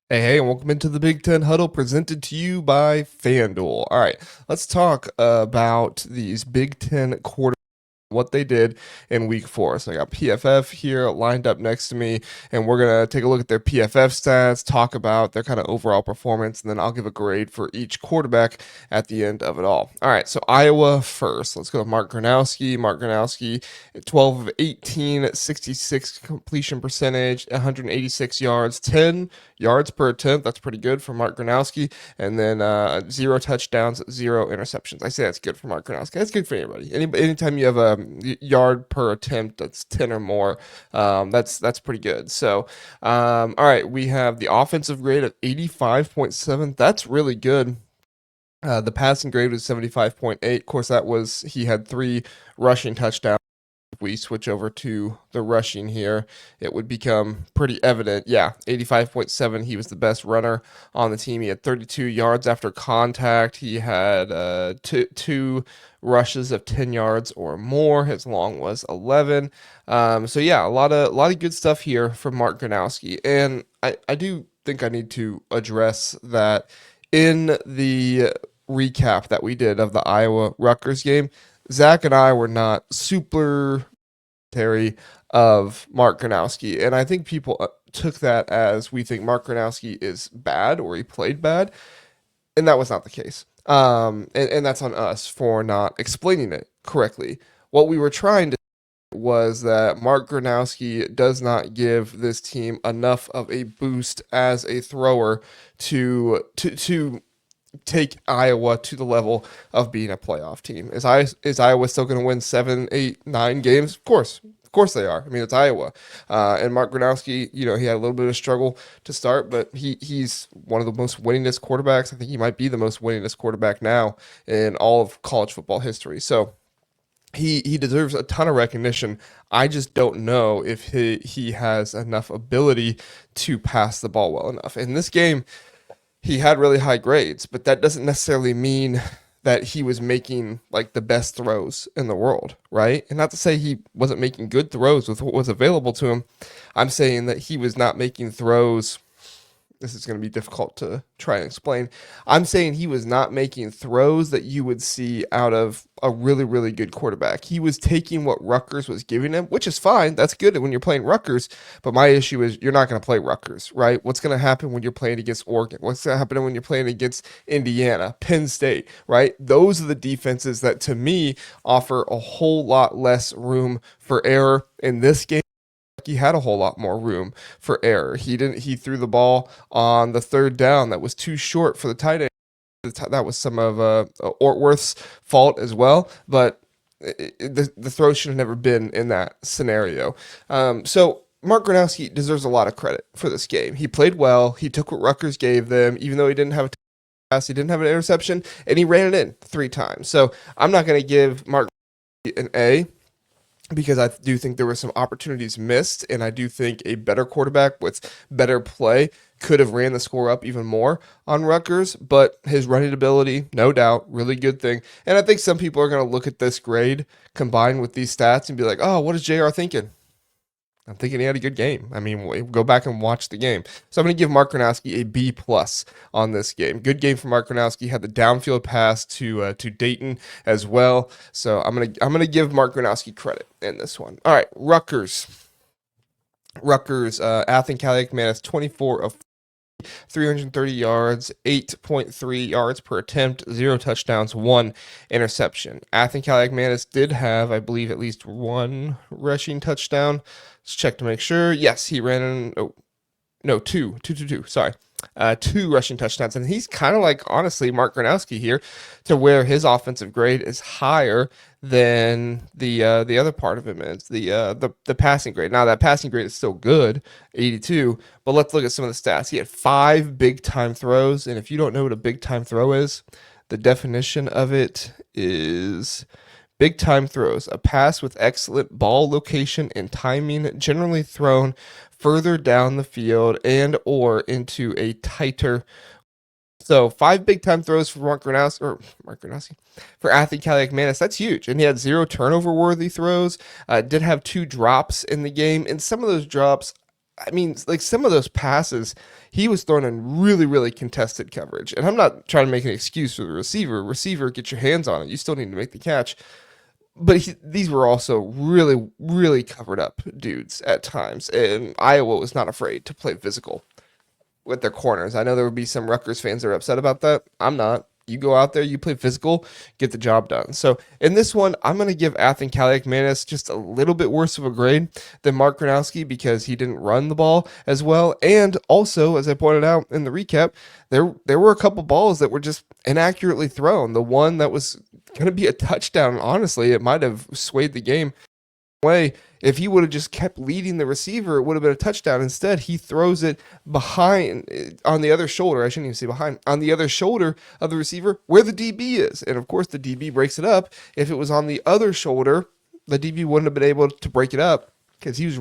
Hey, and welcome into the Big Ten Huddle presented to you by FanDuel. All right, let's talk about these Big Ten quarter, what they did in week 4. So I got PFF here lined up next to me, and we're going to take a look at their PFF stats, talk about their kind of overall performance, and then I'll give a grade for each quarterback at the end of it all. All right, so Iowa first. Let's go to Mark Gronowski. Mark Gronowski, 12 of 18, 66 completion percentage, 186 yards, 10 yards per attempt. That's pretty good for Mark Gronowski. And then 0 touchdowns, 0 interceptions. I say that's good for Mark Gronowski. That's good for anybody. Anytime you have a yard per attempt that's 10 or more, that's pretty good. So, all right, we have the offensive grade of 85.7. That's really good. The passing grade was 75.8. Of course, he had 3 rushing touchdowns. If we switch over to the rushing here, it would become pretty evident. Yeah, 85.7. He was the best runner on the team. He had 32 yards after contact. He had two rushes of 10 yards or more. His long was 11. So yeah, a lot of good stuff here from Mark Gronowski. And I do think I need to address that in the recap that we did of the Iowa Rutgers game. Zach and I were not super of Mark Gronowski, and I think people took that as we think Mark Gronowski is bad or he played bad, and that was not the case. And that's on us for not explaining it correctly. What we were trying to was that Mark Gronowski does not give this team enough of a boost as a thrower to take Iowa to the level of being a playoff team. Is Iowa still going to win 7, 8, 9 games? Of course they are. I mean, it's Iowa, and Mark Gronowski. He had a little bit of struggle to start, but he's one of the most winningest quarterbacks. I think he might be the most winningest quarterback now in all of college football history. So he deserves a ton of recognition. I just don't know if he has enough ability to pass the ball well enough. In this game, he had really high grades, but that doesn't necessarily mean that he was making like the best throws in the world, right? And not to say he wasn't making good throws with what was available to him. I'm saying that he was not making throws. This is going to be difficult to try and explain. I'm saying he was not making throws that you would see out of a really, really good quarterback. He was taking what Rutgers was giving him, which is fine. That's good when you're playing Rutgers. But my issue is you're not going to play Rutgers, right? What's going to happen when you're playing against Oregon? What's going to happen when you're playing against Indiana, Penn State, right? Those are the defenses that to me offer a whole lot less room for error in this game. He had a whole lot more room for error. He threw the ball on the third down that was too short for the tight end. That was some of Ortworth's fault as well, but the throw should have never been in that scenario. So Mark Gronowski deserves a lot of credit for this game. He played well. He took what Rutgers gave them, even though he didn't have a pass, he didn't have an interception, and he ran it in 3 times. So I'm not going to give Mark an A because I do think there were some opportunities missed, and I do think a better quarterback with better play could have ran the score up even more on Rutgers, but his running ability, no doubt, really good thing. And I think some people are going to look at this grade combined with these stats and be like, oh, what is JR thinking? I'm thinking he had a good game. I mean, go back and watch the game. So I'm going to give Mark Gronowski a B plus on this game. Good game for Mark Gronowski. Had the downfield pass to Dayton as well. So I'm gonna give Mark Gronowski credit in this one. All right, Rutgers. Athen Catholic 24 of 330 yards, 8.3 yards per attempt, 0 touchdowns, 1 interception. Athen Catholic did have, I believe, at least 1 rushing touchdown. Let's check to make sure. Yes, he ran in. Oh, no, two. Sorry. 2 rushing touchdowns. And he's kind of like, honestly, Mark Gronowski here, to where his offensive grade is higher than the other part of him is the passing grade. Now that passing grade is still good, 82. But let's look at some of the stats. He had 5 big time throws, and if you don't know what a big time throw is, the definition of it is big time throws, a pass with excellent ball location and timing, generally thrown further down the field and or into a tighter. So 5 big time throws for Mark Gronowski for Athlete Cali McManus. That's huge, and he had 0 turnover worthy throws. Did have 2 drops in the game, and some of those drops I mean, like some of those passes, he was thrown in really, really contested coverage. And I'm not trying to make an excuse for the receiver. Receiver, get your hands on it. You still need to make the catch. But these were also really, really covered up dudes at times. And Iowa was not afraid to play physical with their corners. I know there would be some Rutgers fans that are upset about that. I'm not. You go out there, you play physical, get the job done. So in this one, I'm going to give Athan Kaliakmanis just a little bit worse of a grade than Mark Gronowski because he didn't run the ball as well. And also, as I pointed out in the recap, there were a couple balls that were just inaccurately thrown. The one that was going to be a touchdown, honestly, it might have swayed the game way. If he would have just kept leading the receiver, it would have been a touchdown. Instead, he throws it behind on the other shoulder. I shouldn't even say behind, on the other shoulder of the receiver where the DB is. And of course, the DB breaks it up. If it was on the other shoulder, the DB wouldn't have been able to break it up because he was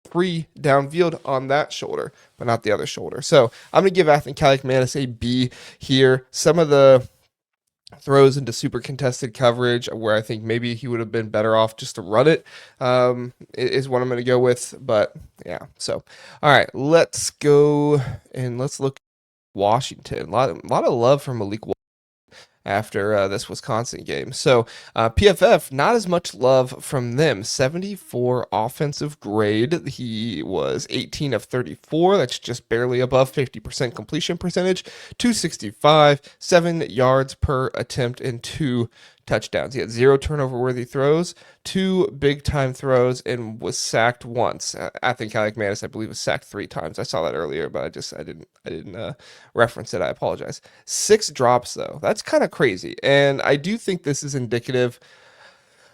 free downfield on that shoulder, but not the other shoulder. So I'm going to give Athan Kaliakmanis a B here. Some of the throws into super contested coverage where I think maybe he would have been better off just to run it, is what I'm going to go with. But yeah, so all right, let's go and let's look at Washington. A lot of love from Malik after this Wisconsin game. So PFF, not as much love from them. 74 offensive grade. He was 18 of 34. That's just barely above 50% completion percentage. 265, 7 yards per attempt, and 2 touchdowns. He had 0 turnover-worthy throws, 2 big-time throws, and was sacked once. Athan Kaliakmanis, I believe, was sacked 3 times. I saw that earlier, but I didn't reference it. I apologize. 6 drops though. That's kind of crazy, and I do think this is indicative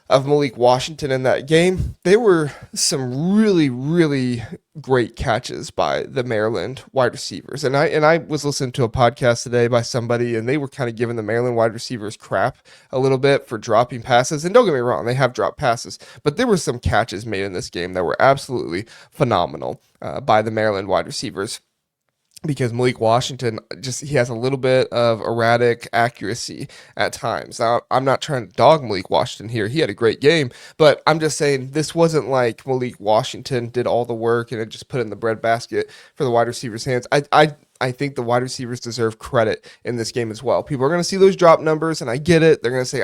of Malik Washington in that game. There were some really, really great catches by the Maryland wide receivers. And I was listening to a podcast today by somebody, and they were kind of giving the Maryland wide receivers crap a little bit for dropping passes. And don't get me wrong, they have dropped passes, but there were some catches made in this game that were absolutely phenomenal by the Maryland wide receivers. Because Malik Washington he has a little bit of erratic accuracy at times. Now, I'm not trying to dog Malik Washington here. He had a great game, but I'm just saying this wasn't like Malik Washington did all the work and it just put in the breadbasket for the wide receivers' hands. I think the wide receivers deserve credit in this game as well. People are going to see those drop numbers, and I get it. They're going to say,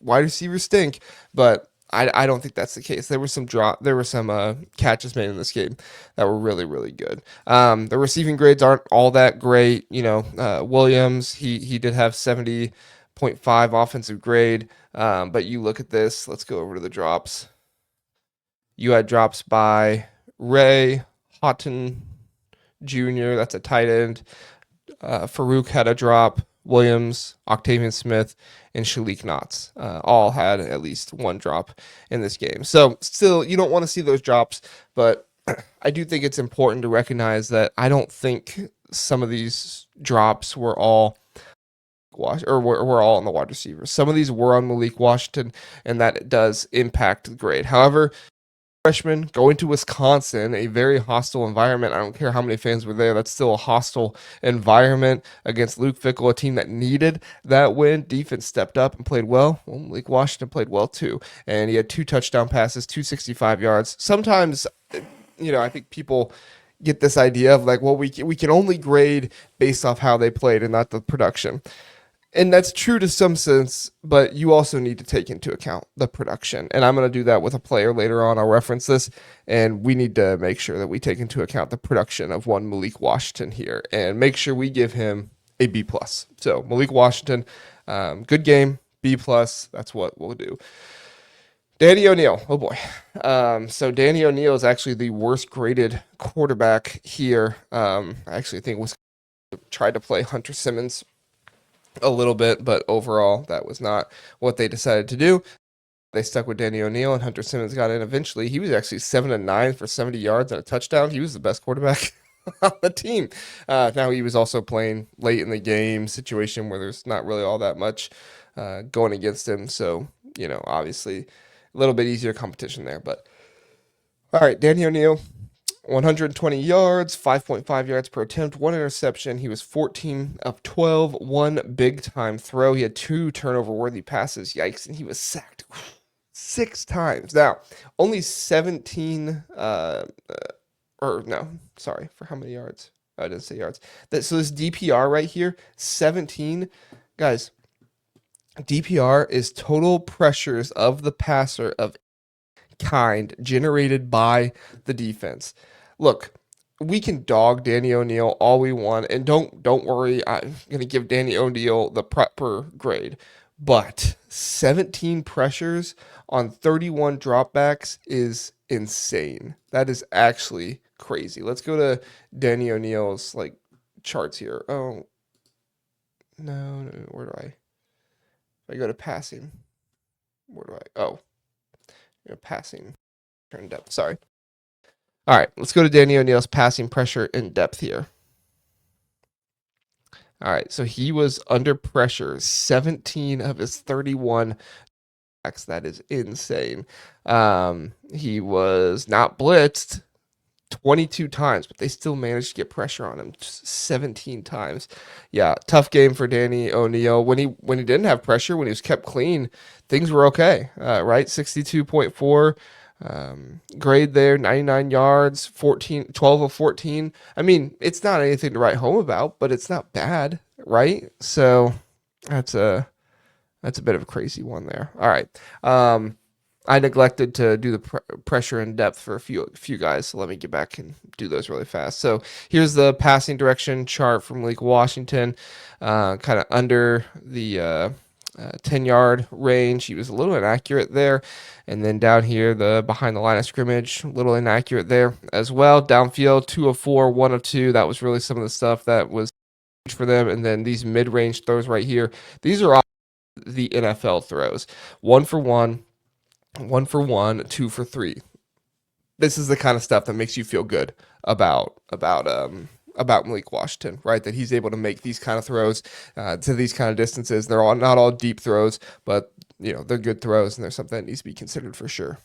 wide receivers stink, but I don't think that's the case. There were some catches made in this game that were really, really good. The receiving grades aren't all that great. Williams, he did have 70.5 offensive grade. But you look at this. Let's go over to the drops. You had drops by Ray Houghton Jr. That's a tight end. Farouk had a drop. Williams, Octavian Smith, and Shalik Knotts all had at least one drop in this game. So still, you don't want to see those drops, but I do think it's important to recognize that I don't think some of these drops were all were all on the wide receivers. Some of these were on Malik Washington, and that does impact the grade. However, freshman going to Wisconsin, a very hostile environment. I don't care how many fans were there. That's still a hostile environment against Luke Fickell, a team that needed that win. Defense stepped up and played well. Well, Malik Washington played well too, and he had 2 touchdown passes, 265 yards. Sometimes, I think people get this idea of like, well, we can only grade based off how they played and not the production. And that's true to some sense, but you also need to take into account the production. And I'm going to do that with a player later on. I'll reference this, and we need to make sure that we take into account the production of one Malik Washington here and make sure we give him a B+. So Malik Washington, good game, B+. That's what we'll do. Danny O'Neal, oh boy. So Danny O'Neal is actually the worst graded quarterback here. I actually think was tried to play Hunter Simmons a little bit, but overall that was not what they decided to do. They stuck with Danny O'Neal, and Hunter Simmons got in eventually. He was actually 7-9 for 70 yards and a touchdown. He was the best quarterback on the team. Now he was also playing late in the game, situation where there's not really all that much going against him. So, obviously a little bit easier competition there. But all right, Danny O'Neal, 120 yards, 5.5 yards per attempt, 1 interception. He was 14 of 12, 1 big-time throw. He had 2 turnover-worthy passes. Yikes. And he was sacked 6 times. Now, only 17 or no, sorry, for how many yards? I didn't say yards. So this DPR right here, 17. Guys, DPR is total pressures of the passer of kind generated by the defense. Look, we can dog Danny O'Neil all we want, and don't worry, I'm gonna give Danny O'Neil the proper grade. But 17 pressures on 31 dropbacks is insane. That is actually crazy. Let's go to Danny O'Neil's like charts here. Oh no, where do I? If I go to passing, where do I? Oh, passing in depth. Sorry. All right, let's go to Danny O'Neil's passing pressure in depth here. All right, so he was under pressure 17 of his 31 backs. That is insane. He was not blitzed 22 times, but they still managed to get pressure on him 17 times. Yeah, tough game for Danny O'Neil. When he didn't have pressure, when he was kept clean, things were okay. Right, 62.4 grade there, 99 yards, 12 of 14. I mean, it's not anything to write home about, but it's not bad, right? So that's a bit of a crazy one there. All right. I neglected to do the pressure in depth for a few guys, so let me get back and do those really fast. So here's the passing direction chart from Lake Washington, kind of under the 10-yard range. He was a little inaccurate there. And then down here, the behind the line of scrimmage, a little inaccurate there as well. Downfield, 2 of 4, 1 of 2. That was really some of the stuff that was for them. And then these mid-range throws right here, these are all the NFL throws. 1 for 1, 1 for 1, 2 for 3. This is the kind of stuff that makes you feel good about Malik Washington, right? That he's able to make these kind of throws to these kind of distances. They're not all deep throws, but they're good throws, and there's something that needs to be considered for sure.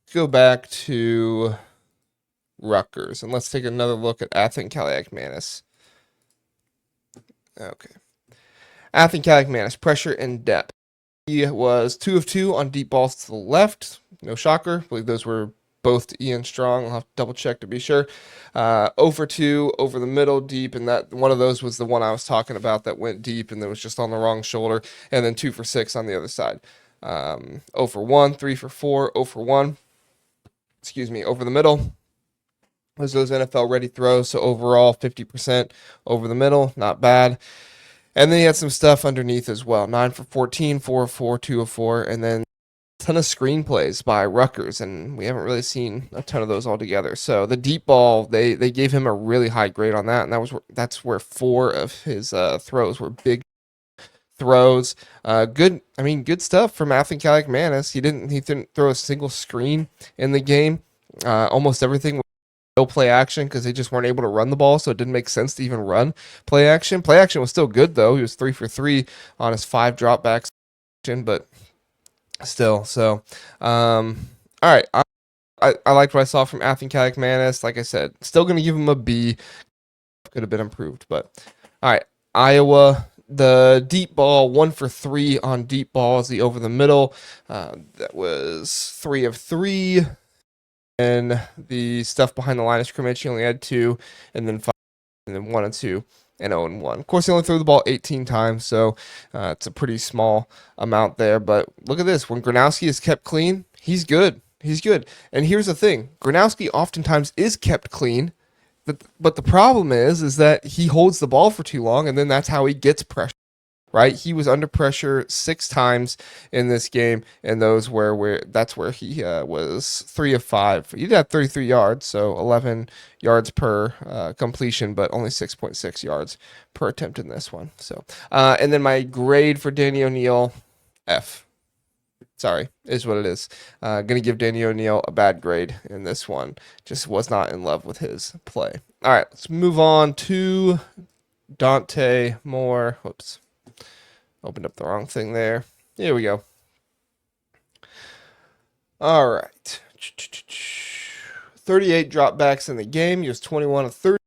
Let's go back to Rutgers, and let's take another look at Athen Kaliakmanis. Okay. Athen Kaliakmanis, pressure and depth. He was 2 of 2 on deep balls to the left. No shocker. I believe those were both to Ian Strong. I'll have to double check to be sure. 0 for 2 over the middle deep, and that one of those was the one I was talking about that went deep and that was just on the wrong shoulder, and then 2 for 6 on the other side. 0 for 1, 3 for 4, 0 for 1. Excuse me, over the middle. Was those NFL ready throws, so overall 50% over the middle, not bad. And then he had some stuff underneath as well. 9 for 14, 4 of 4, 2 of 4, and then a ton of screenplays by Rutgers, and we haven't really seen a ton of those all together. So the deep ball, they gave him a really high grade on that, and that's where 4 of his throws were big throws. Good stuff from Athen Kaliakmanis. He didn't throw a single screen in the game. Almost everything no play action because they just weren't able to run the ball, so it didn't make sense to even run play action. Play action was still good, though. He was 3 for 3 on his 5 dropbacks, but still. So, all right. I liked what I saw from Athen Kaliakmanis. Like I said, still going to give him a B. Could have been improved, but all right. Iowa, the deep ball, 1 for 3 on deep balls, the over the middle. That was 3 of 3. And the stuff behind the line of scrimmage, he only had 2, and then 5, and then 1 and 2, and 0 and 1. Of course, he only threw the ball 18 times, so it's a pretty small amount there. But look at this. When Gronowski is kept clean, he's good. He's good. And here's the thing. Gronowski oftentimes is kept clean, but the problem is that he holds the ball for too long, and then that's how he gets pressure. Right, he was under pressure 6 times in this game, and those that's where he was 3 of 5. He did have 33 yards, so 11 yards per completion, but only 6.6 yards per attempt in this one. So, and then my grade for Danny O'Neil, F. Sorry, is what it is. Gonna give Danny O'Neil a bad grade in this one. Just was not in love with his play. All right, let's move on to Dante Moore. Whoops. Opened up the wrong thing there. Here we go. All right. 38 dropbacks in the game. He was 21 of 30,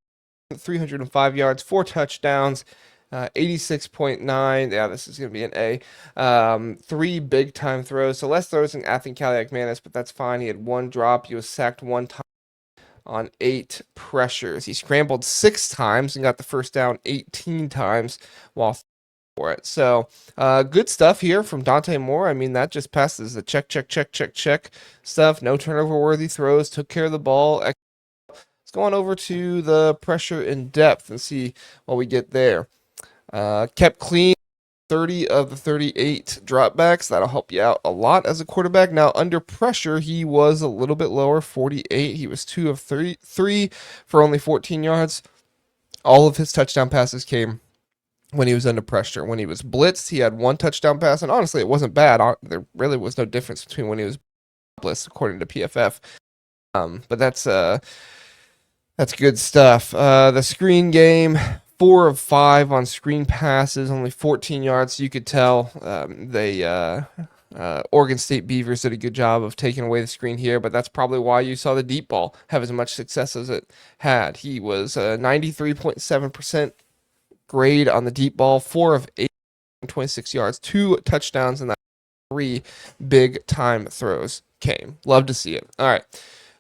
305 yards, 4 touchdowns, 86.9. Yeah, this is going to be an A. 3 big-time throws. So less throws than Athen Kaliakmanis, but that's fine. He had 1 drop. He was sacked 1 time on 8 pressures. He scrambled 6 times and got the first down 18 times while for it. So good stuff here from Dante Moore. I mean, that just passes the check stuff. No turnover worthy throws. Took care of the ball. Let's go on over to the pressure in depth and see what we get there. Kept clean. 30 of the 38 dropbacks. That'll help you out a lot as a quarterback. Now, under pressure, he was a little bit lower, 48. He was 2 of 33 for only 14 yards. All of his touchdown passes came when he was under pressure. When he was blitzed, he had 1 touchdown pass, and honestly, it wasn't bad. There really was no difference between when he was blitzed, according to PFF. But that's good stuff. The screen game, 4 of 5 on screen passes, only 14 yards. You could tell Oregon State Beavers did a good job of taking away the screen here, but that's probably why you saw the deep ball have as much success as it had. He was 93.7% grade on the deep ball, 4 of 8, 26 yards, 2 touchdowns, and that 3 big time throws came. Love to see it. All right.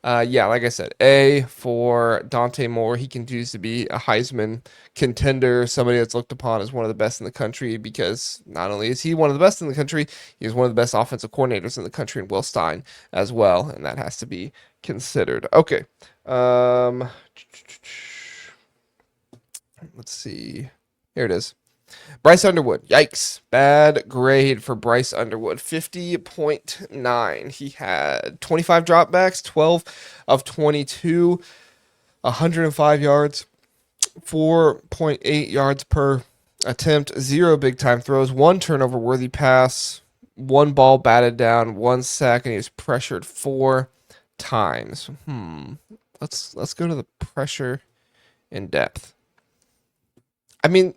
Yeah, like I said, A for Dante Moore. He continues to be a Heisman contender, somebody that's looked upon as one of the best in the country, because not only is he one of the best in the country, he is one of the best offensive coordinators in the country, and Will Stein as well, and that has to be considered. Okay. Let's see. Here it is. Bryce Underwood. Yikes. Bad grade for Bryce Underwood. 50.9. He had 25 dropbacks, 12 of 22, 105 yards, 4.8 yards per attempt, 0 big time throws, 1 turnover worthy pass, 1 ball batted down, 1 sack, and he was pressured 4 times. Let's go to the pressure in depth. I mean,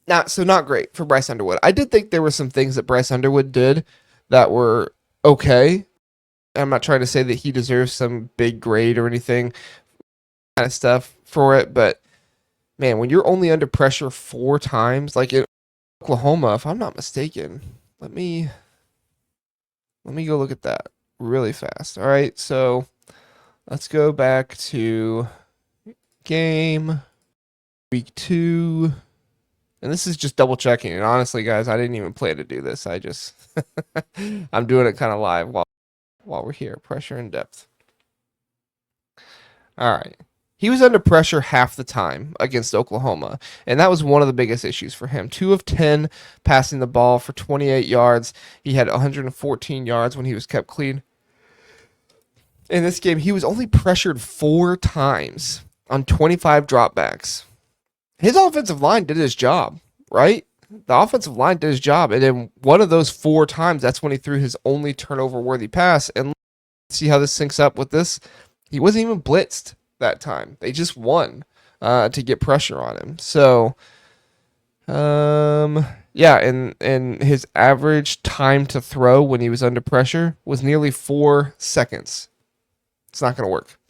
not great for Bryce Underwood. I did think there were some things that Bryce Underwood did that were okay. I'm not trying to say that he deserves some big grade or anything kind of stuff for it, but man, when you're only under pressure 4 times, like in Oklahoma, if I'm not mistaken, let me go look at that really fast. All right, so let's go back to game week 2. And this is just double checking. And honestly, guys, I didn't even plan to do this. I just I'm doing it kind of live while we're here. Pressure in depth. All right. He was under pressure half the time against Oklahoma, and that was one of the biggest issues for him. 2 of 10 passing the ball for 28 yards. He had 114 yards when he was kept clean. In this game, he was only pressured 4 times on 25 dropbacks. His offensive line did his job, right? The offensive line did his job. And then one of those 4 times, that's when he threw his only turnover-worthy pass. And see how this syncs up with this? He wasn't even blitzed that time. They just won to get pressure on him. So, yeah, and his average time to throw when he was under pressure was nearly 4 seconds. It's not going to work.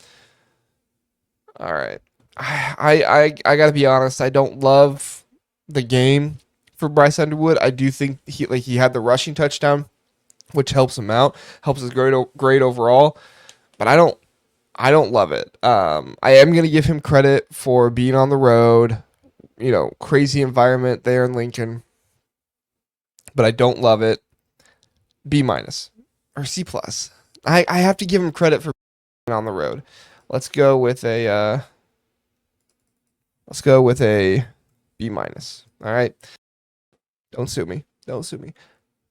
All right. I gotta be honest. I don't love the game for Bryce Underwood. I do think he had the rushing touchdown, which helps him out, helps his grade overall. But I don't love it. I am gonna give him credit for being on the road. Crazy environment there in Lincoln. But I don't love it. B- or C+. I have to give him credit for being on the road. Let's go with a B-. All right. Don't sue me. All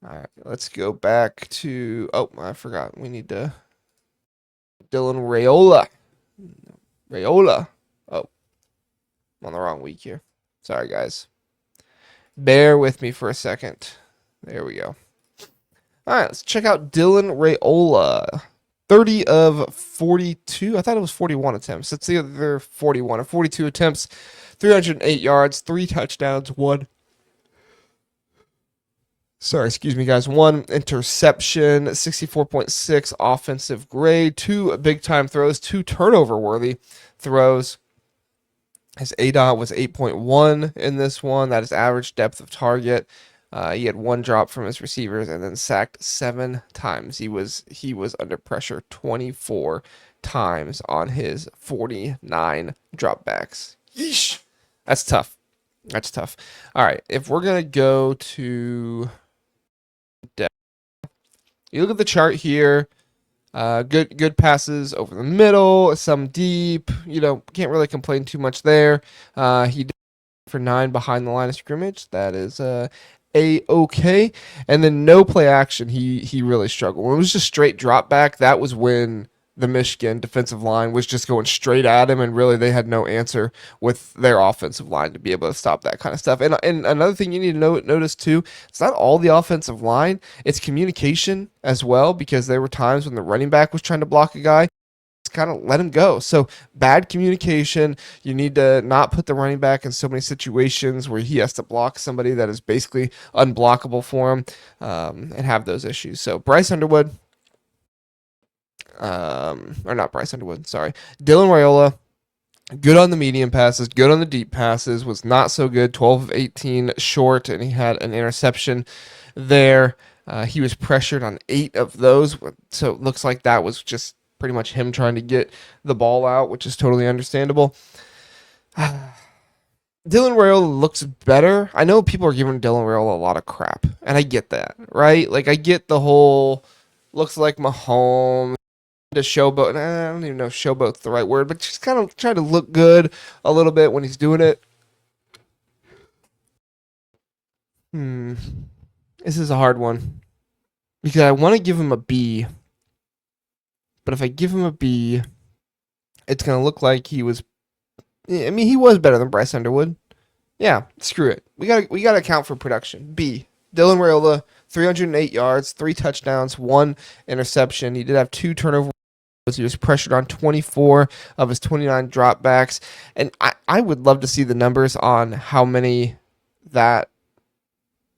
right. Let's go back to... Oh, I forgot. We need to... Dylan Raiola. Oh. I'm on the wrong week here. Sorry, guys. Bear with me for a second. There we go. All right. Let's check out Dylan Raiola. 30 of 42. I thought it was 41 attempts. It's either 41 or 42 attempts. 308 yards, 3 touchdowns, 1. Sorry, excuse me, guys. 1 interception, 64.6 offensive grade, 2 big time throws, 2 turnover worthy throws. His ADOT was 8.1 in this one. That is average depth of target. He had 1 drop from his receivers and then sacked 7 times. He was under pressure 24 times on his 49 dropbacks. Yeesh. That's tough. That's tough. All right, if we're going to go to depth, you look at the chart here. Good passes over the middle, some deep. Can't really complain too much there. He did for 9 behind the line of scrimmage. That is a-okay. And then no play action. He really struggled. When it was just straight drop back, that was when the Michigan defensive line was just going straight at him, and really they had no answer with their offensive line to be able to stop that kind of stuff. And another thing you need to notice too, it's not all the offensive line, it's communication as well, because there were times when the running back was trying to block a guy, kind of let him go. So bad communication. You need to not put the running back in so many situations where he has to block somebody that is basically unblockable for him, and have those issues. So Bryce Underwood, or not Bryce Underwood, sorry. Dylan Raiola, good on the medium passes, good on the deep passes, was not so good, 12 of 18 short, and he had an interception there. He was pressured on 8 of those, so it looks like that was just pretty much him trying to get the ball out, which is totally understandable. Dylan Raiola looks better. I know people are giving Dylan Raiola a lot of crap, and I get that, right? Like, I get the whole looks like Mahomes, to showboat. I don't even know if showboat's the right word, but just kind of trying to look good a little bit when he's doing it. This is a hard one because I want to give him a B, but if I give him a B, it's going to look like he was. I mean, he was better than Bryce Underwood. Yeah, screw it. We got to account for production. B. Dylan Raiola, 308 yards, 3 touchdowns, 1 interception. He did have 2 turnovers. He was pressured on 24 of his 29 dropbacks. And I would love to see the numbers on how many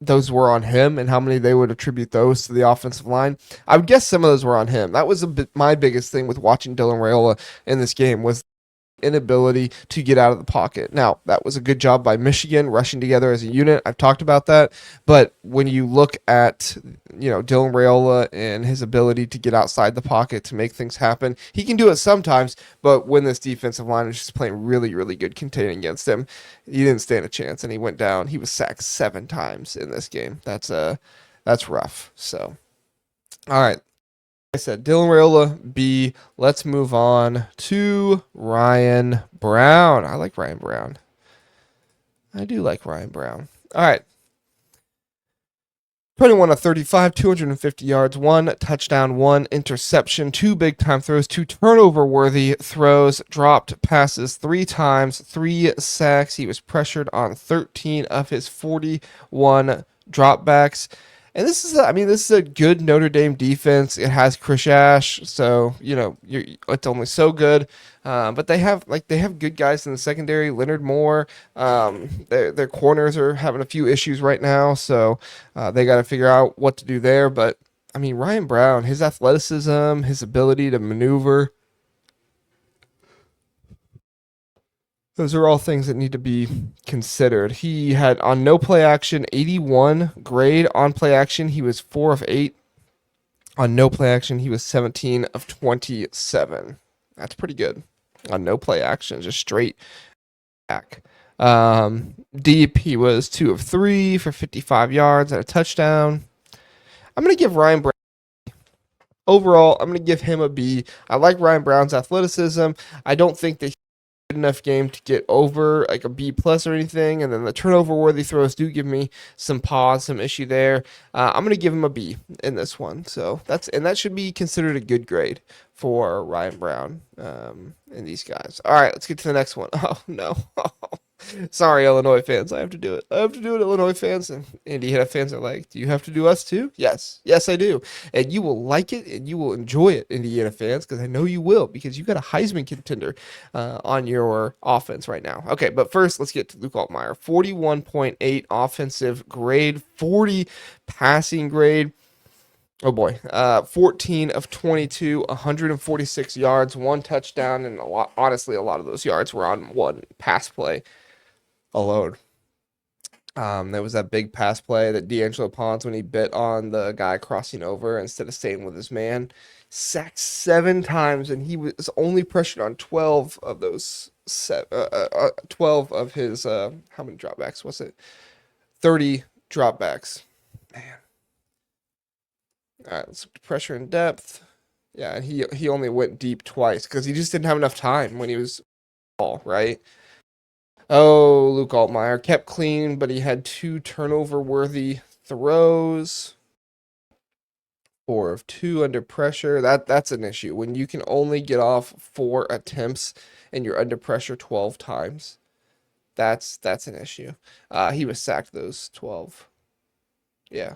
those were on him and how many they would attribute those to the offensive line. I would guess some of those were on him. That was my biggest thing with watching Dylan Raiola in this game, was inability to get out of the pocket. Now, that was a good job by Michigan rushing together as a unit. I've talked about that. But when you look at, Dylan Raiola and his ability to get outside the pocket to make things happen, he can do it sometimes, but when this defensive line is just playing really, really good containing against him, he didn't stand a chance, and he went down. He was sacked 7 times in this game. That's rough. So, all right. I said Dylan Raiola, B. Let's move on to Ryan Brown. I like Ryan Brown. I do like Ryan Brown. All right. 21 of 35, 250 yards, 1 touchdown, 1 interception, 2 big-time throws, 2 turnover-worthy throws, dropped passes 3 times, 3 sacks. He was pressured on 13 of his 41 dropbacks. And this is a good Notre Dame defense. It has Chris Ash, so it's only so good. But they have good guys in the secondary. Leonard Moore, their corners are having a few issues right now, so they got to figure out what to do there. But I mean, Ryan Brown, his athleticism, his ability to maneuver, those are all things that need to be considered. He had on no play action 81 grade. On play action, he was 4 of 8. On no play action, he was 17 of 27. That's pretty good. On no play action, just straight back. Deep, he was 2 of 3 for 55 yards and a touchdown. I'm going to give Ryan Brown. Overall, I'm going to give him a B. I like Ryan Brown's athleticism. I don't think that enough game to get over like a B plus or anything, and then the turnover worthy throws do give me some pause, some issue there. I'm gonna give him a B in this one, so that should be considered a good grade for Ryan Brown and these guys. All right, let's get to the next one. Oh no. Sorry, Illinois fans. I have to do it. Illinois fans. And Indiana fans are like, do you have to do us too? Yes, I do. And you will like it and you will enjoy it, Indiana fans, because I know you will, because you got a Heisman contender on your offense right now. Okay, but first, let's get to Luke Altmyer. 41.8 offensive grade, 40 passing grade. Oh boy, 14 of 22, 146 yards, 1 touchdown, and a lot of those yards were on 1 pass play alone. There was that big pass play that D'Angelo Pons when he bit on the guy crossing over instead of staying with his man. Sacked 7 times, and he was only pressured on 12 of those 12 of his how many dropbacks was it? 30 dropbacks. Man. All right, let's look at pressure and depth. Yeah, and he only went deep twice because he just didn't have enough time when he was ball, right? Oh, Luke Altmyer kept clean, but he had 2 turnover-worthy throws. 4 of 2 under pressure. That's an issue. When you can only get off 4 attempts and you're under pressure 12 times, that's an issue. He was sacked those 12. Yeah,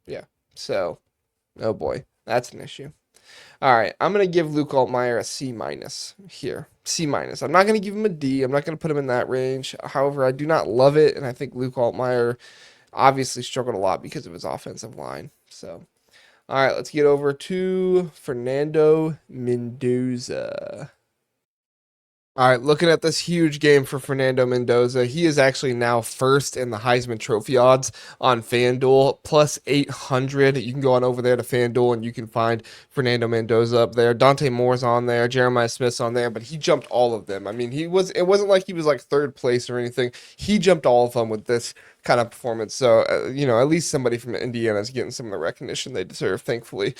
yeah. So, oh boy, that's an issue. All right, I'm gonna give Luke Altmyer a C minus here. C minus. I'm not gonna give him a D. I'm not gonna put him in that range. However, I do not love it, and I think Luke Altmyer obviously struggled a lot because of his offensive line. So, all right, let's get over to Fernando Mendoza. All right, looking at this huge game for Fernando Mendoza, he is actually now first in the Heisman Trophy odds on FanDuel, plus 800. You can go on over there to FanDuel and you can find Fernando Mendoza up there. Dante Moore's on there, Jeremiah Smith's on there, but he jumped all of them. I mean, it wasn't like he was like third place or anything. He jumped all of them with this kind of performance. So, at least somebody from Indiana is getting some of the recognition they deserve, thankfully.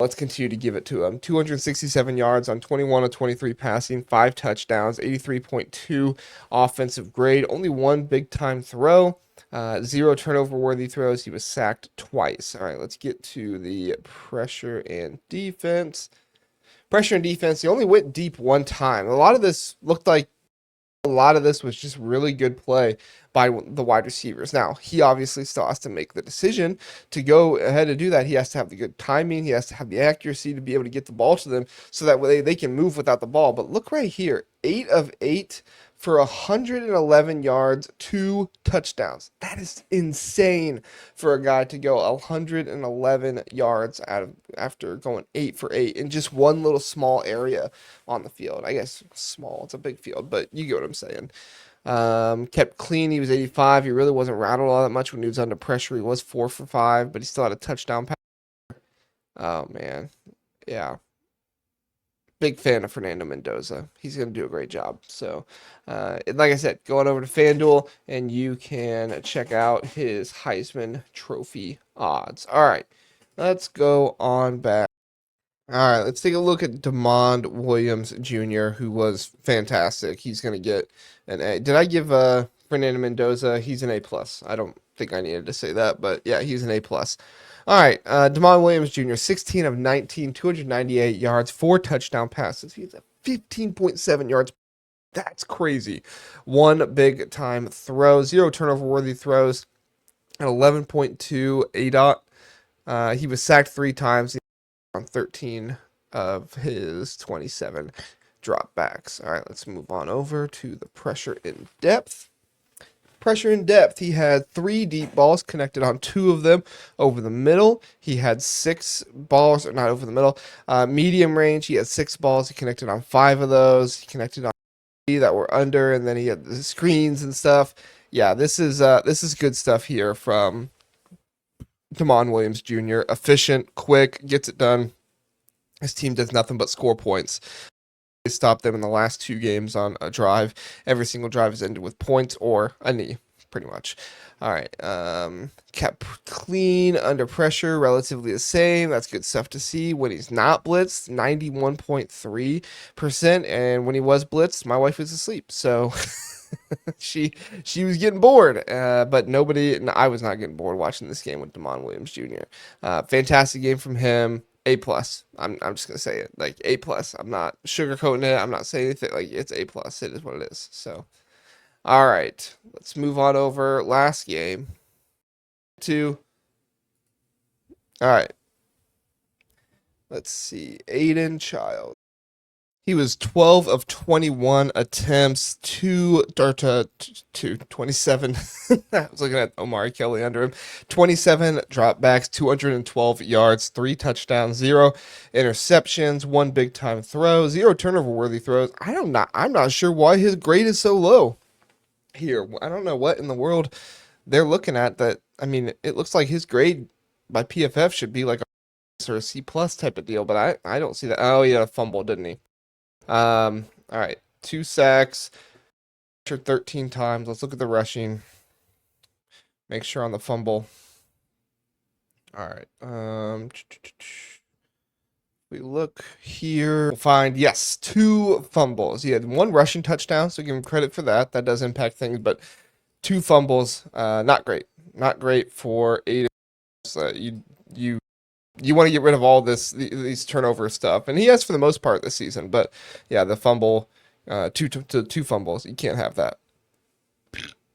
Let's continue to give it to him. 267 yards on 21 of 23 passing, 5 touchdowns, 83.2 offensive grade, only 1 big time throw, 0 turnover worthy throws. He was sacked twice. All right, let's get to the pressure and defense. Pressure and defense, he only went deep 1 time. A lot of this was just really good play by the wide receivers. Now, he obviously still has to make the decision to go ahead and do that. He has to have the good timing. He has to have the accuracy to be able to get the ball to them so that way they can move without the ball. But look right here, 8 of 8 for 111 yards, 2 touchdowns. That is insane for a guy to go 111 yards after going 8 for 8 in just one little small area on the field. I guess small, it's a big field, but you get what I'm saying. Kept clean. He was 85. He really wasn't rattled all that much when he was under pressure. He was 4 for 5, but he still had a touchdown pass. Oh man, yeah. Big fan of Fernando Mendoza. He's going to do a great job. So, like I said, go on over to FanDuel and you can check out his Heisman Trophy odds. All right, let's go on back. All right, let's take a look at Deontae Williams Jr., who was fantastic. He's going to get an A. Did I give Fernando Mendoza? He's an A plus. I don't think I needed to say that, but yeah, he's an A plus. All right, Deontae Williams Jr., 16 of 19, 298 yards, 4 touchdown passes. He's at 15.7 yards. That's crazy. 1 big time throw, 0 turnover worthy throws, an 11.2 ADOT. He was sacked 3 times on 13 of his 27 dropbacks. All right, let's move on over to the pressure in depth. Pressure in depth. He had 3 deep balls connected on 2 of them over the middle. He had 6 balls, or not over the middle, medium range. He had 6 balls. He connected on 5 of those. He connected on 3 that were under, and then he had the screens and stuff. Yeah, this is good stuff here from Deontae Williams Jr. Efficient, quick, gets it done. His team does nothing but score points. They stopped them in the last 2 games on a drive. Every single drive is ended with points or a knee, pretty much. All right. Kept clean under pressure, relatively the same. That's good stuff to see. When he's not blitzed, 91.3%. And when he was blitzed, my wife was asleep. So she was getting bored, but I was not getting bored watching this game with Deontae Williams Jr. Fantastic game from him. A plus. I'm just gonna say it, like A plus. I'm not sugarcoating it. I'm not saying anything. Like, it's A plus. It is what it is. So, all right, let's move on over. Last game. All right. Let's see. Aiden Chiles. He was 12 of 21 attempts, 27. I was looking at Omari Kelly under him. 27 dropbacks, 212 yards, 3 touchdowns, 0 interceptions, 1 big time throw, 0 turnover worthy throws. I'm not sure why his grade is so low here. I don't know what in the world they're looking at that. I mean, it looks like his grade by PFF should be like a or a C plus type of deal, but I don't see that. Oh, he had a fumble, didn't he? All right, 2 sacks, 13 times. Let's look at the rushing. Make sure on the fumble. All right. We look here. We'll find, yes, 2 fumbles. He had 1 rushing touchdown, so give him credit for that. That does impact things, but 2 fumbles, not great. Not great for Aiden. You want to get rid of all these turnover stuff, and he has for the most part this season. But yeah, the fumble, two fumbles, you can't have that.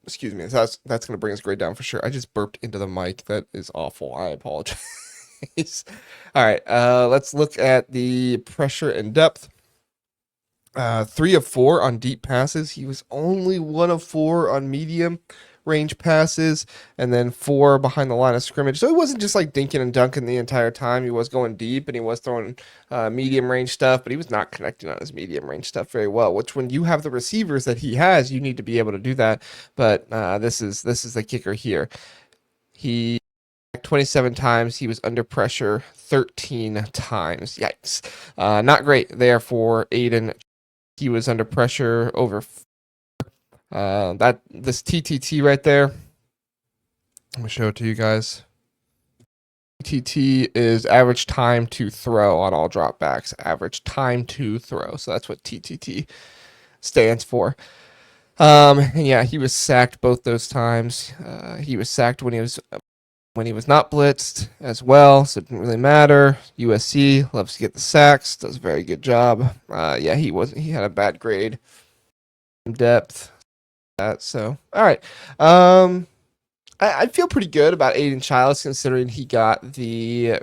Excuse me. That's going to bring his grade down for sure. I just burped into the mic. That is awful. I apologize. All right. Let's look at the pressure and depth. 3 of 4 on deep passes. He was only 1 of 4 on medium range passes, and then 4 behind the line of scrimmage. So he wasn't just like dinking and dunking the entire time. He was going deep, and he was throwing medium range stuff, but he was not connecting on his medium range stuff very well, which when you have the receivers that he has, you need to be able to do that. But this is the kicker here. He 27 times. He was under pressure 13 times. Yikes. Not great there for Aiden. He was under pressure over this TTT right there. I'm gonna show it to you guys. TTT is average time to throw on all dropbacks. Average time to throw. So that's what TTT stands for. And yeah, he was sacked both those times. He was sacked when he was not blitzed as well, so it didn't really matter. USC loves to get the sacks, does a very good job. Yeah, he had a bad grade. Depth. So all right. I feel pretty good about Aiden Chiles considering he got the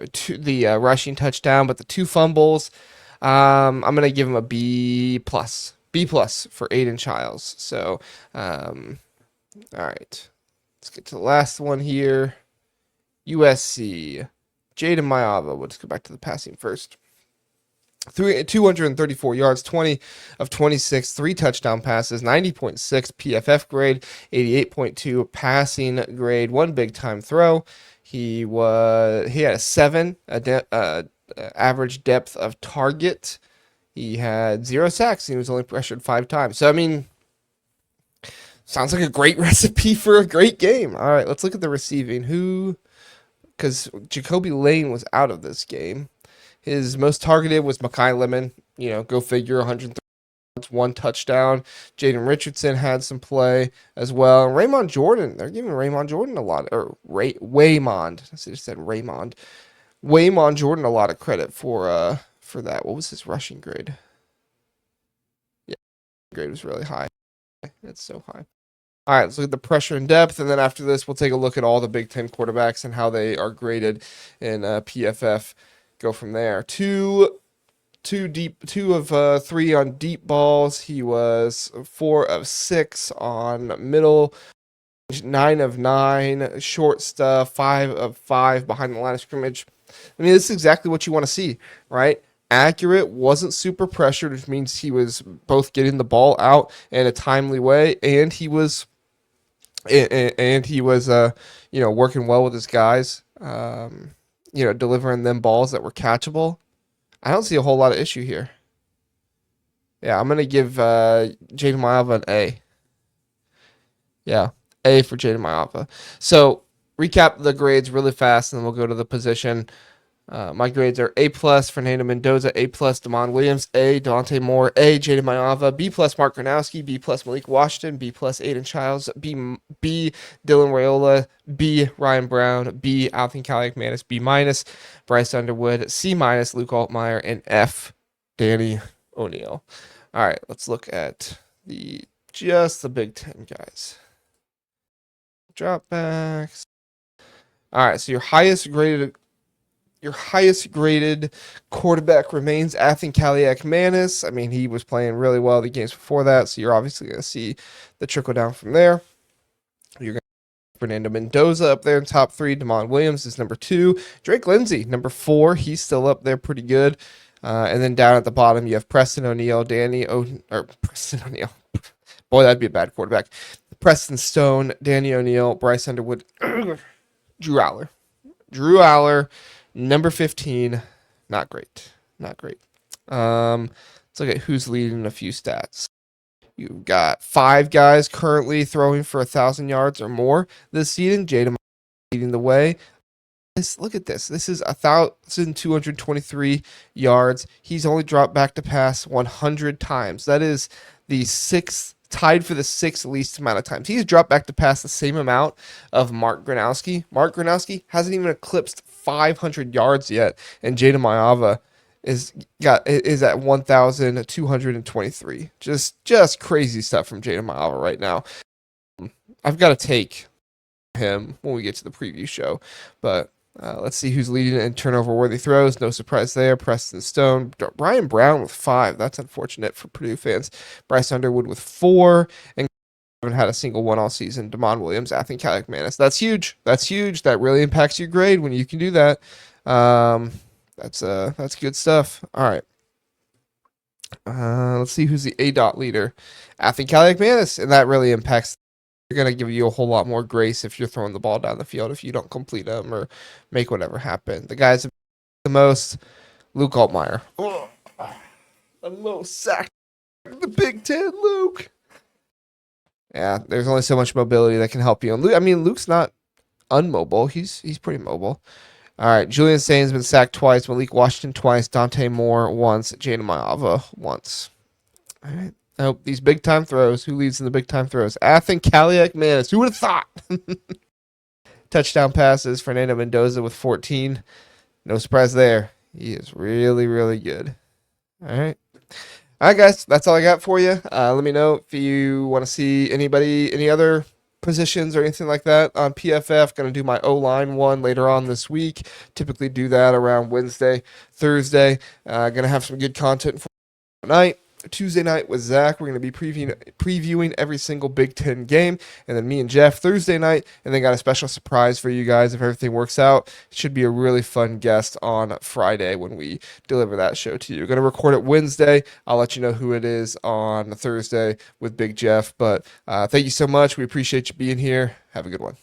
rushing touchdown, but the 2 fumbles. I'm gonna give him a B plus for Aiden Chiles. So all right, let's get to the last one here. USC, Jaden Mayava. Let's go back to the passing first. 234 yards, 20 of 26, 3 touchdown passes, 90.6 PFF grade, 88.2 passing grade, 1 big time throw. He had a 7 average depth of target. He had 0 sacks. And he was only pressured 5 times. So I mean, sounds like a great recipe for a great game. All right, let's look at the receiving. Because Jacoby Lane was out of this game. His most targeted was Mekhi Lemon. Go figure, 130 yards, 1 touchdown. Jaden Richardson had some play as well. And Raymond Jordan, they're giving Raymond Jordan a lot, or Waymond. I just said Raymond. Waymond Jordan a lot of credit for that. What was his rushing grade? Yeah, grade was really high. It's so high. All right, let's look at the pressure and depth, and then after this, we'll take a look at all the Big Ten quarterbacks and how they are graded in PFF. Go from there. 2 of 3 on deep balls. He was 4 of 6 on middle. 9 of 9 short stuff. 5 of 5 behind the line of scrimmage. I mean, this is exactly what you want to see, right? Accurate, wasn't super pressured, which means he was both getting the ball out in a timely way, and he was working well with his guys. Delivering them balls that were catchable. I don't see a whole lot of issue here. Yeah, I'm going to give Jaden Mayava an A. Yeah, A for Jaden Mayava. So, recap the grades really fast, and then we'll go to the position. My grades are A+, Fernando Mendoza, A+, Deontae Williams, A, Dante Moore, A, Jaden Mayava, B+, Mark Gronowski, B+, Malik Washington, B+, Aiden Chiles, B, Dylan Raiola, B, Ryan Brown, B, Altmyer, B-, Bryce Underwood, C-, Luke Altmyer, and F, Danny O'Neal. All right, let's look at the Big Ten guys. Dropbacks. All right, so your highest graded quarterback remains Athan Manis. I mean, he was playing really well the games before that, so you're obviously going to see the trickle down from there. You're going to have Fernando Mendoza up there in top 3. Deontae Williams is number 2. Drake Lindsey, number 4. He's still up there pretty good. And then down at the bottom, you have Preston O'Neal, Boy, that'd be a bad quarterback. Preston Stone, Danny O'Neal, Bryce Underwood, Drew Aller. Drew Aller, number 15. Not great. Not great. Let's look at who's leading a few stats. You've got 5 guys currently throwing for 1,000 yards or more this season. Jaden leading the way. Look at this. This is 1,223 yards. He's only dropped back to pass 100 times. That is the tied for the 6th least amount of times. He's dropped back to pass the same amount of Mark Gronowski. Mark Gronowski hasn't even eclipsed 500 yards yet, and Jaden Mayava is at 1,223. Just crazy stuff from Jaden Mayava right now. I've got to take him when we get to the preview show, but let's see who's leading in turnover-worthy throws. No surprise there. Preston Stone. Brian Brown with 5. That's unfortunate for Purdue fans. Bryce Underwood with 4. And haven't had a single one all season. Damon Williams, Athen Catholic-Manis. That's huge. That's huge. That really impacts your grade when you can do that. That's good stuff. All right. Let's see who's the A-dot leader. Athen Catholic-Manis. And that really impacts. They're going to give you a whole lot more grace if you're throwing the ball down the field if you don't complete them or make whatever happen. The guys the most, Luke Altmyer. Oh, the most sacked the Big Ten, Luke. Yeah, there's only so much mobility that can help you. And Luke's not unmobile. He's pretty mobile. All right, Julian Sain's been sacked twice, Malik Washington twice, Dante Moore once, Jaden Mayava once. All right. Oh, these big-time throws. Who leads in the big-time throws? Athen Catholic-Manis. Who would have thought? Touchdown passes. Fernando Mendoza with 14. No surprise there. He is really, really good. All right. All right, guys. That's all I got for you. Let me know if you want to see any other positions or anything like that on PFF. Going to do my O-line one later on this week. Typically do that around Wednesday, Thursday. Going to have some good content for tonight. Tuesday night with Zach. We're going to be previewing every single Big Ten game. And then me and Jeff Thursday night. And then got a special surprise for you guys if everything works out. It should be a really fun guest on Friday when we deliver that show to you. We're going to record it Wednesday. I'll let you know who it is on Thursday with Big Jeff. But thank you so much. We appreciate you being here. Have a good one.